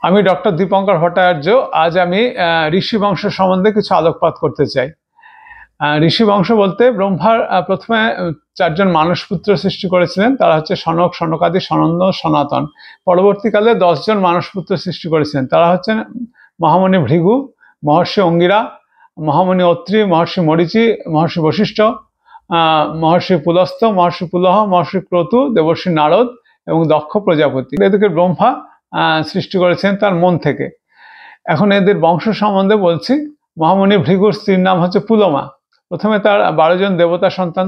আমি ডক্টর দীপঙ্কর ভট্টাচার্য। আজ আমি ঋষি বংশ সম্বন্ধে কিছু আলোকপাত করতে চাই। ঋষি বংশ বলতে ব্রহ্মার প্রথমে চারজন মানসপুত্র সৃষ্টি করেছিলেন। তারা হচ্ছে সনক, সনকাদি, সনন্দ, সনাতন। পরবর্তীকালে 10 জন মানসপুত্র সৃষ্টি করেছিলেন। তারা হচ্ছেন মহামণি ভৃগু, মহর্ষি অঙ্গিরা, মহামণি অত্রি, মহর্ষি মরীচি, মহর্ষি বশিষ্ঠ, মহর্ষি পুলস্ত্য, মহর্ষি পুলহ, মহর্ষি ক্রতু, দেবর্ষি নারদ এবং দক্ষ প্রজাপতি। এদেরকে ব্রহ্মা সৃষ্টি করেছেন তার মন থেকে। এখন এদের বংশ সম্বন্ধে বলছি। মহামণি ভৃগুর স্ত্রীর নাম হচ্ছে পুলমা। প্রথমে তার 12 জন দেবতা সন্তান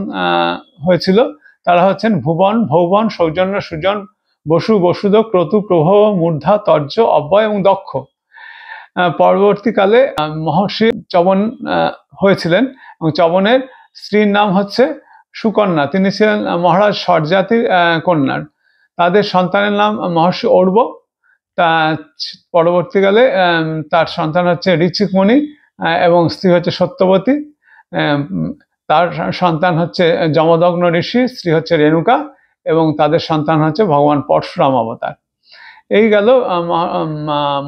হয়েছিল। তারা হচ্ছেন ভুবন, ভৌবন, সৌজন্য, সুজন, বসু, বসুদ, ক্রতু, প্রভ, মূর্ধা, তর্য, অব্যয় এবং দক্ষ। পরবর্তীকালে মহর্ষি চবন হয়েছিলেন এবং চবনের স্ত্রীর নাম হচ্ছে সুকন্যা। তিনি ছিলেন মহারাজ স্বরজাতির কন্যার। তাদের সন্তানের নাম মহর্ষি অর্ব। তা পরবর্তীকালে তার সন্তান হচ্ছে ঋচিকমণি এবং স্ত্রী হচ্ছে সত্যবতী। তার সন্তান হচ্ছে যমদগ্ন ঋষি, স্ত্রী হচ্ছে রেণুকা এবং তাদের সন্তান হচ্ছে ভগবান পরশুরাম অবতার। এই গেল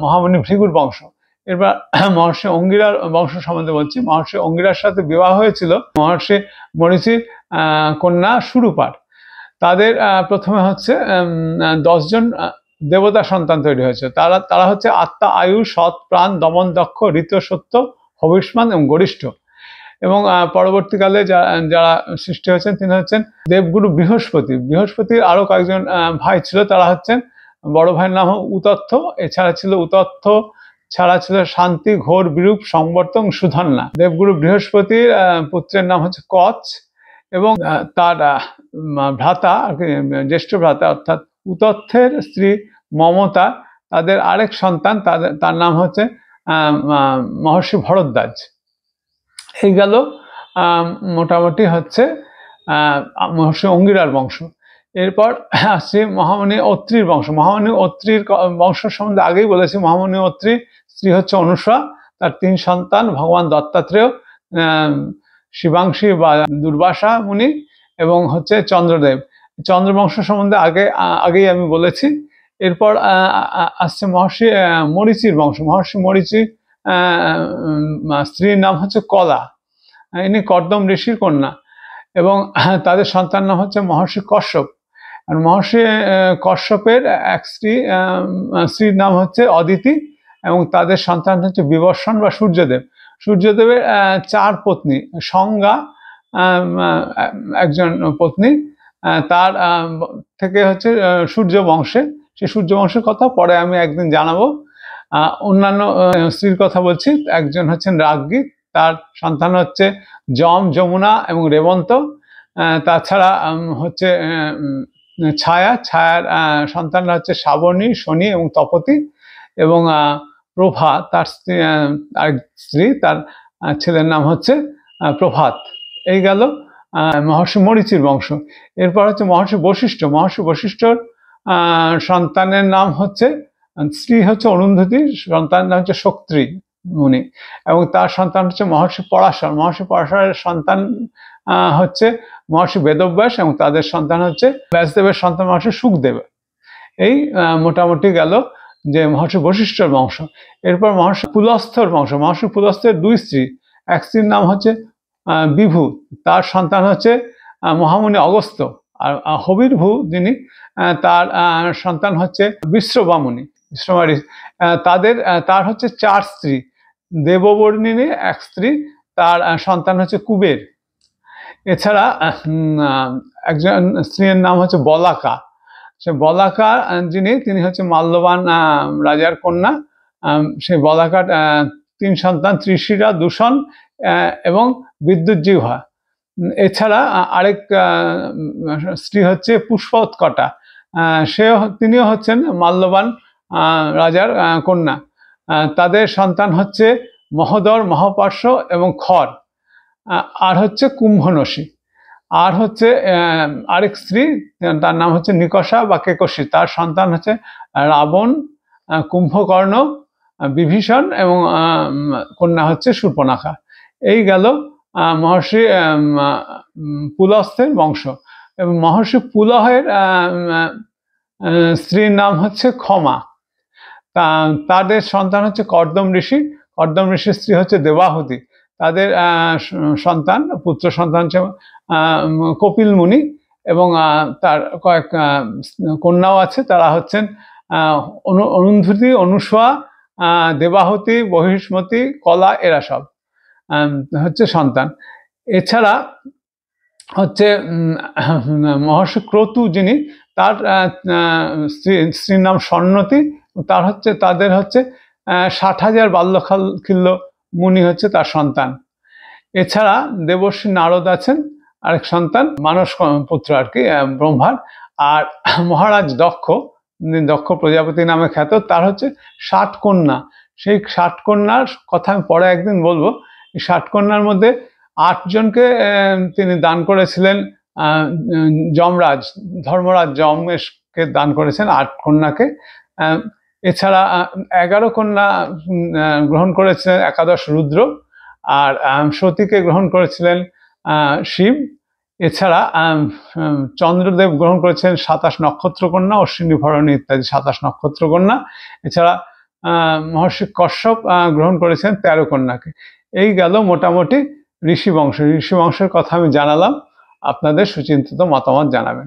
মহামণি ভৃগুর বংশ। এবার মহর্ষি অঙ্গিরার বংশ সম্বন্ধে বলছি। মহর্ষি অঙ্গিরার সাথে বিবাহ হয়েছিল মহর্ষি মরীচির কন্যা সুরূপার। তাদের প্রথমে হচ্ছে 10 জন দেবতা সন্তান তৈরি হয়েছে। তারা হচ্ছে আত্মা, আয়ু, সৎ, প্রাণ, দমন, দক্ষ, ঋত, সত্য, হবিষ্মান এবং গরিষ্ঠ। এবং পরবর্তীকালে যারা সৃষ্টি হয়েছেন তিনি হচ্ছেন দেবগুরু বৃহস্পতি। বৃহস্পতির আরো কয়েকজন ভাই ছিল। তারা হচ্ছেন, বড় ভাইয়ের নাম উতথ্য, এছাড়া ছিল উতথ্য, ছাড়া ছিল শান্তি, ঘোর, বিরূপ, সংবর্তন, সুধন্যা। দেবগুরু বৃহস্পতির পুত্রের নাম হচ্ছে কচ এবং তার ভ্রাতা, জ্যেষ্ঠ ভ্রাতা অর্থাৎ উতথ্যের স্ত্রী মমতা, তাদের আরেক সন্তান, তার নাম হচ্ছে মহর্ষি ভরদ্বাজ। এই গেল মোটামুটি হচ্ছে মহর্ষি অঙ্গিরার বংশ। এরপর আসছি মহামণি অত্রির বংশ। মহামণি অত্রির বংশ সম্বন্ধে আগেই বলেছি। মহামণি অত্রি স্ত্রী হচ্ছে অনুসরা। তার 3 সন্তান ভগবান দত্তাত্রেয়, শিবাংশী বা দুর্বাসা মুনি এবং হচ্ছে চন্দ্রদেব। চন্দ্রবংশ সম্বন্ধে আগেই আমি বলেছি। এরপর আসছে মহর্ষি মরীচির বংশ। মহর্ষি মরীচি স্ত্রীর নাম হচ্ছে কলা। ইনি কর্দম ঋষির কন্যা এবং তাদের সন্তান নাম হচ্ছে মহর্ষি কশ্যপ। আর মহর্ষি কশ্যপের এক স্ত্রীর নাম হচ্ছে অদিতি এবং তাদের সন্তান হচ্ছে বিবর্ষণ বা সূর্যদেব। সূর্যদেবের 4 পত্নী, সংজ্ঞা একজন পত্নী, তার থেকে হচ্ছে সূর্য বংশে। সেই সূর্য বংশের কথা পরে আমি একদিন জানাবো। অন্যান্য স্ত্রীর কথা বলছি। একজন হচ্ছেন রাজ্ঞী, তার সন্তান হচ্ছে যম, যমুনা এবং রেবন্ত। তাছাড়া হচ্ছে ছায়ার সন্তানরা হচ্ছে শ্রাবণী, শনি এবং তপতি এবং প্রভা তার স্ত্রী, তার ছেলের নাম হচ্ছে প্রভাত। এই গেল মহর্ষি মরীচির বংশ। এরপর হচ্ছে মহর্ষি বশিষ্ঠ। মহর্ষি বশিষ্ঠর সন্তানের নাম হচ্ছে, স্ত্রী হচ্ছে অরুন্ধতী, সন্তানের নাম হচ্ছে শক্তি মুনি এবং তার সন্তান হচ্ছে মহর্ষি পরাশর। মহর্ষি পরাশরের সন্তান হচ্ছে মহর্ষি বেদব্যাস এবং তাদের সন্তান হচ্ছে ব্যাসদেবের সন্তান মহর্ষি সুখদেব। এই মোটামুটি গেল যে মহর্ষি বশিষ্ঠর বংশ। এরপর মহর্ষি পুলস্থর বংশ। মহর্ষি পুলস্থের 2 স্ত্রী। এক স্ত্রীর নাম হচ্ছে বিভু, তার সন্তান হচ্ছে মহামণি অগস্ত্য। আর হবির্ভু যিনি, তার সন্তান হচ্ছে বিশ্রবামুনি, বিশ্বমারি। তার হচ্ছে 4 স্ত্রী। দেববর্ণিনী এক স্ত্রী, তার সন্তান হচ্ছে কুবের। এছাড়া একজন স্ত্রীর নাম হচ্ছে বলাকা। সে বলাকা তিনি হচ্ছে মাল্যবান রাজার কন্যা। সেই বলাকার 3 সন্তান, ত্রিশিরা, দূষণ এবং বিদ্যুৎজিহ্বা। এছাড়া আরেক স্ত্রী হচ্ছে পুষ্পোৎকটা। তিনিও হচ্ছেন মাল্যবান রাজার কন্যা। তাদের সন্তান হচ্ছে মহোদর, মহাপার্শ্ব এবং খর। আর হচ্ছে কুম্ভনসী। আর হচ্ছে আরেক স্ত্রী, তার নাম হচ্ছে নিকষা বা কেকশী। তার সন্তান হচ্ছে রাবণ, কুম্ভকর্ণ, বিভীষণ এবং কন্যা হচ্ছে শূর্পণখা। এই গেল মহর্ষি পুলস্থের বংশ। এবং মহর্ষি পুলহের স্ত্রীর নাম হচ্ছে ক্ষমা। তাদের সন্তান হচ্ছে কর্দম ঋষি। কর্দম ঋষির স্ত্রী হচ্ছে দেবাহুতি। তাদের সন্তান, পুত্র সন্তান হচ্ছে কপিল মুনি, এবং তার কয়েক কন্যাও আছে। তারা হচ্ছেন অরুন্ধতী, অনুসূয়া, দেবাহুতি, বহিষ্মতি, কলা, এরা সব হচ্ছে সন্তান। এছাড়া হচ্ছে মহর্ষি ক্রতু, যিনি, তার স্ত্রীর নাম স্বর্ণতী। তাদের হচ্ছে 60,000 বাল্যখিল্য মুনি হচ্ছে তার সন্তান। এছাড়া দেবর্ষি নারদ আছেন, আরেক সন্তান, মানস পুত্র আর কি, ব্রহ্মার। আর মহারাজ দক্ষ, দক্ষ প্রজাপতি নামে খ্যাত, তার হচ্ছে 60 কন্যা। সেই 60 কন্যার কথা আমি পরে একদিন বলবো। এই 60 কন্যার মধ্যে 8 জনকে তিনি দান করেছিলেন। যমরাজ, ধর্মরাজ যমেশকে দান করেছেন 8 কন্যাকে। এছাড়া 11 কন্যা গ্রহণ করেছিলেন একাদশ রুদ্র, আর সতীকে গ্রহণ করেছিলেন শিব। এছাড়া চন্দ্রদেব গ্রহণ করেছেন 27 নক্ষত্র কন্যা, অশ্বিনী, ভরণী ইত্যাদি 27 নক্ষত্র কন্যা। এছাড়া মহর্ষি কশ্যপ গ্রহণ করেছেন 13 কন্যাকে। এই গেল মোটামুটি ঋষি বংশ। ঋষি বংশের কথা আমি জানালাম, আপনাদের সুচিন্তিত মতামত জানাবেন।